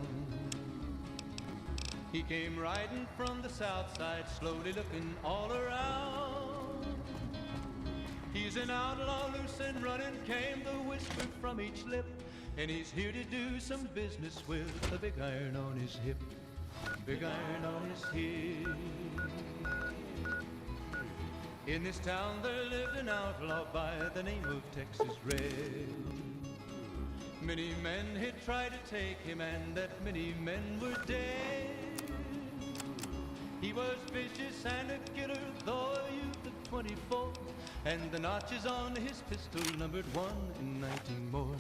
He came riding from the south side, slowly looking all around. He's an outlaw, loose and running, came the whisper from each lip. And he's here to do some business with a big iron on his hip, big iron on his hip. In this town there lived an outlaw by the name of Texas Red. Many men had tried to take him, and that many men were dead. He was vicious and a killer, though a youth of 24, and the notches on his pistol numbered 1 in 19 more,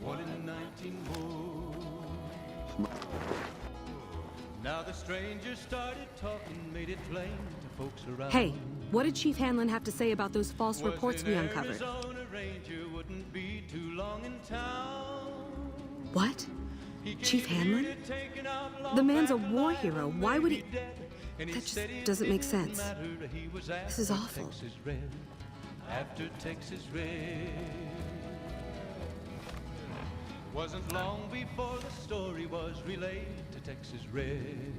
1 in 19 more. Now the stranger started talking, made it plain to folks around. Hey, what did Chief Hanlon have to say about those false reports we uncovered? Arizona Ranger wouldn't be too long in town. What? Chief Hanlon? The man's a war hero. Why would he... That just doesn't make sense. This is awful. After Texas Red. Wasn't long before the story was relayed to Texas Red.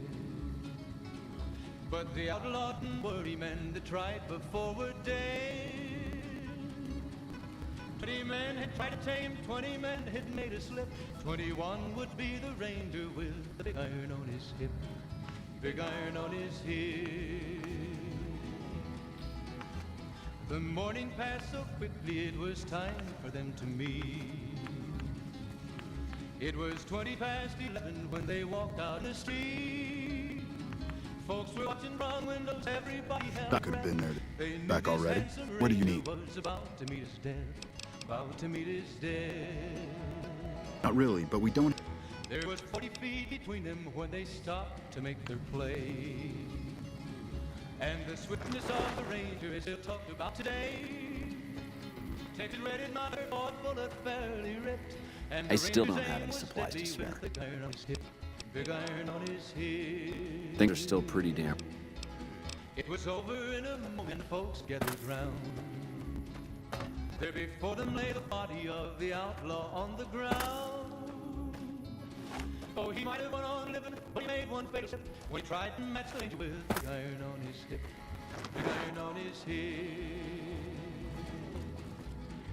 But the outlaw and worry men that tried before were dead. 20 men had tried to tame, 20 men had made a slip. 21 would be the ranger with the big iron on his hip, big iron on his hip. The morning passed so quickly it was time for them to meet. It was 20 past 11 when they walked out in the street. Folks were watching from windows, everybody held I could have been there. They knew Back this already. handsome What do you ranger need? was about to meet his death, about to meet his death. Not really, but we don't... There was 40 feet between them when they stopped to make their play. And the swiftness of the ranger is still talked about today. Texas Red in my fought bullet fairly ripped. And I still don't have any supplies to spare. Big iron on his hip. Things are still pretty damn. It was over in a moment, folks gathered round. There before them lay the body of the outlaw on the ground. Oh, he might have went on living, but he made one fatal slip when he tried to match the ranger with big iron on his hip, big iron on his hip.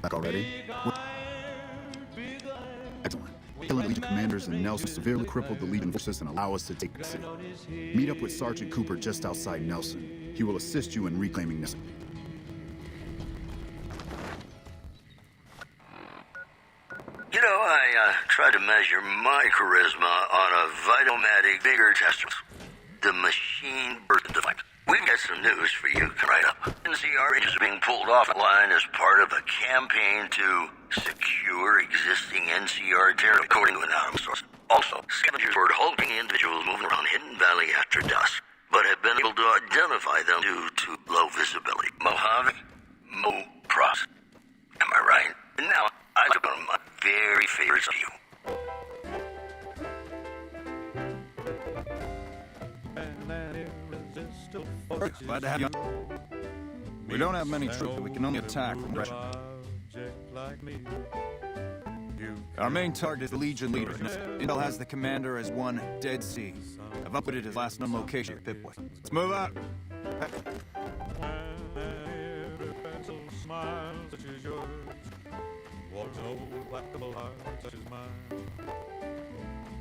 Back already? Big iron, big iron. Excellent. Killing Legion commanders and Nelson severely crippled the Legion forces and allow us to take the city. Meet up with Sergeant Cooper just outside Nelson. He will assist you in reclaiming Nelson. You know, I tried to measure my charisma on a Vitomatic vigor tester. The machine burst into flames. We've got some news for you right up. NCR Rangers are being pulled off the line as part of a campaign to secure existing NCR territory, according to an anonymous source. Also, scavengers were halting individuals moving around Hidden Valley after dusk, but have been able to identify them due to low visibility. Mojave, Mo Pross. Am I right? And now, I took one of my very favorites of you. Glad to have you. We don't have many troops, but we can only attack from pressure. Like me. You Our main target is the Legion leader. Intel has the commander as one Dead Sea. I've uploaded his last known location at Pipboy. Let's move out. Every pencil smile such as yours walks an old blackable heart such as mine.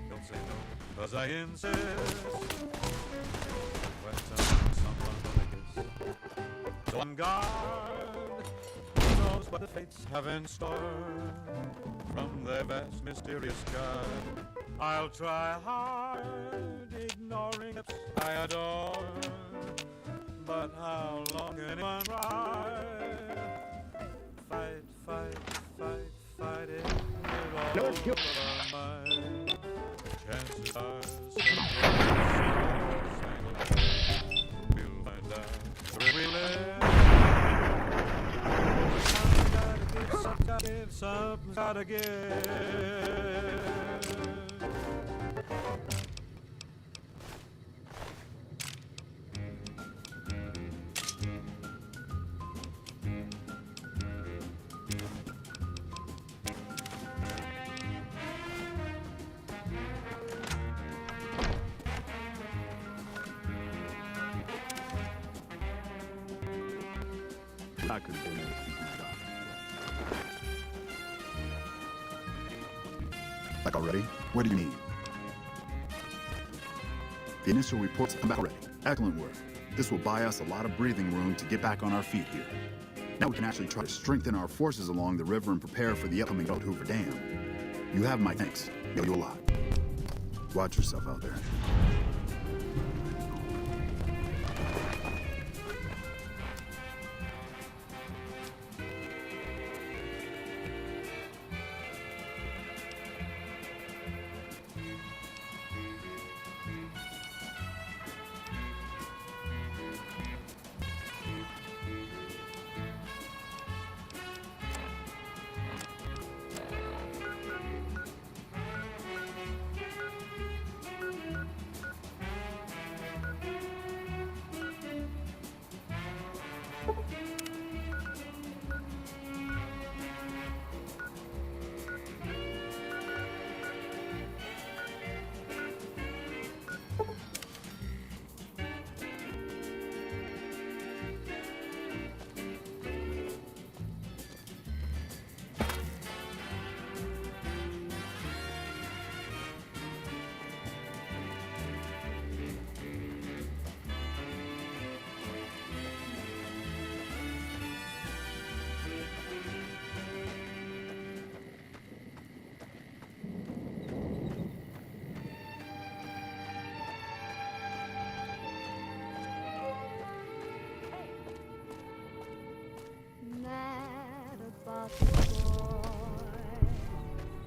Don't say no, 'cause I insist. Question someone but I guess. So on guard, who knows what the fates have in store from their vast mysterious sky. I'll try hard, ignoring lips I adore. But how long can anyone ride? Fight, fight, fight, fight it with all of our might. The chances are we'll find out where we live. Something's gotta give, something's gotta give. I could have been Like already? What do you need? The initial reports come back already. Excellent work. This will buy us a lot of breathing room to get back on our feet here. Now we can actually try to strengthen our forces along the river and prepare for the upcoming Hoover Dam. You have my thanks. Know you a lot. Watch yourself out there.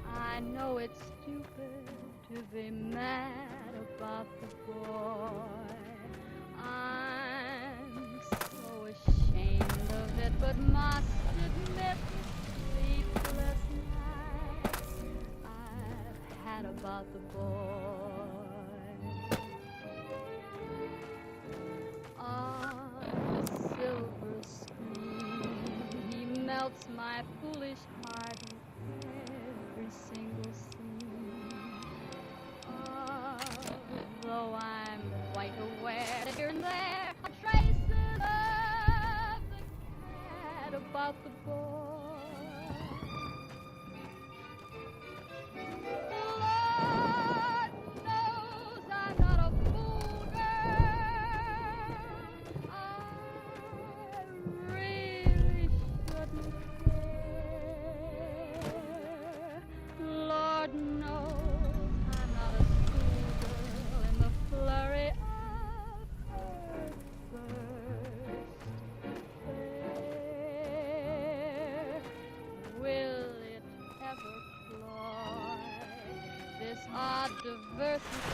I know it's stupid to be mad about the boy. I'm so ashamed of it, but must admit the sleepless nights I've had about the boy. On a silver screen, he melts my foolish heart in every single scene. Although I'm quite aware that here and there are traces of the cat about the boy. Lord knows I'm not a fool, girl. I really shouldn't care. Lord knows I'm not a schoolgirl in the flurry of her first affair. Will it ever cloy this odd diversity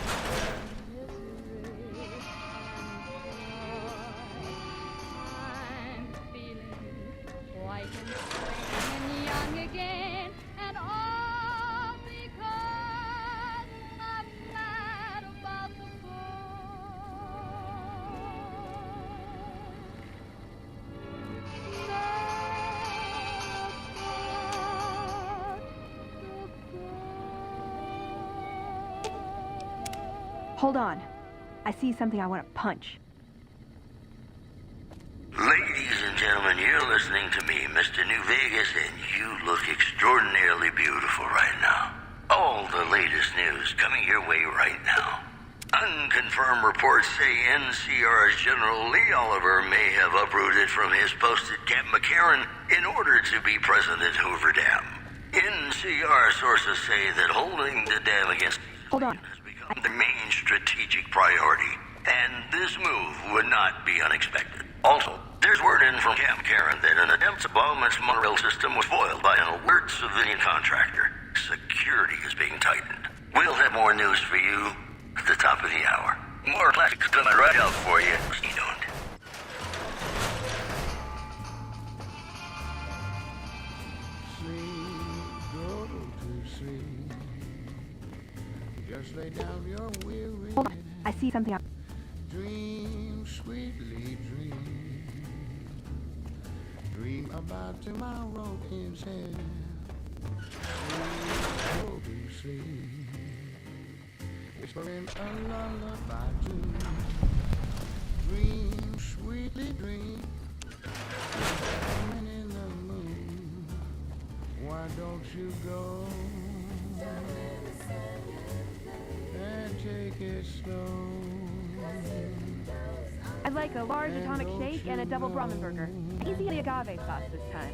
of misery and joy? I'm feeling quite insane and young again, and all because I'm mad about the boy. Hold on. I see something I want to punch. Ladies and gentlemen, you're listening to me, Mr. New Vegas, and you look extraordinarily beautiful right now. All the latest news coming your way right now. Unconfirmed reports say NCR's General Lee Oliver may have uprooted from his post at Camp McCarran in order to be present at Hoover Dam. NCR sources say that holding the dam against Hold on. has become the main strategic priority, and this move would not be unexpected. Also, there's word in from Camp McCarran that an attempt to bomb its monorail system was foiled by an alert civilian contractor. Security is being tightened. We'll have more news for you at the top of the hour. More classics coming right up for you. Stay tuned. Go to sleep. Just lay down your weary Hold on. I see something. Dream sweetly, dream. Dream about tomorrow is here. Go to sleep. Whispering a lullaby too. Dream sweetly, dream. Diamond in the moon. Why don't you go and take it slow? I'd like a large atomic shake and a double Brahmin burger. Easy the agave sauce this time.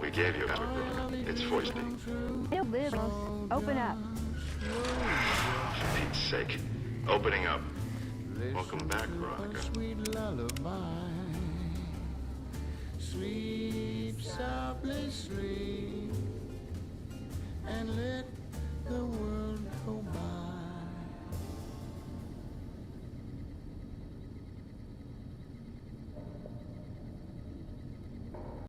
We gave you a It's foisty. I don't live. Open up. For Pete's sake. Opening up. Welcome back, Veronica. Sweet lullaby. Sleep softly, sleep, and let